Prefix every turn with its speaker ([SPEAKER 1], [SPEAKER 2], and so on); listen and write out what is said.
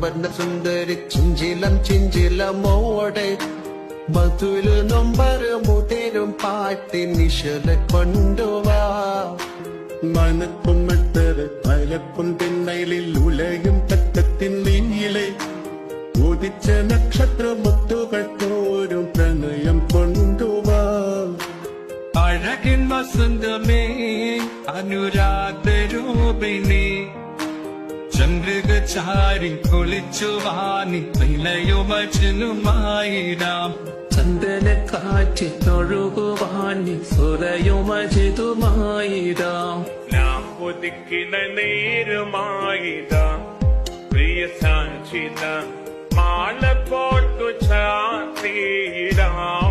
[SPEAKER 1] യൗവന സുന്ദരി ചിഞ്ചിലമോടെ മധുര നൊമ്പരും പാട്ടി നിശല കൊണ്ടുവാ
[SPEAKER 2] മനക്കും മട്ടറ് മലക്കും തിണ്ണയിലിൽ ഉലയും തട്ടത്തിൻ നീളെ ഉദിച്ച നക്ഷത്രമുത്തുകൾ തോരും പ്രണയം കൊണ്ടുവാ
[SPEAKER 3] അഴകിൻ വസന്തമേ അനുരാഗരൂപിണി ചന്ദ്രികചാരി കുളിച്ചുവാനി നിലയുമജനുമായിരാം
[SPEAKER 4] ചന്ദന കാറ്റിനൊഴുകുവാനി സുരയുമജിതുമായിരാം
[SPEAKER 5] നാം ഒതുക്കിന നേരുമായിരാം പ്രിയ സാക്ഷിത മാല പോട്ടു ചാത്തിരാം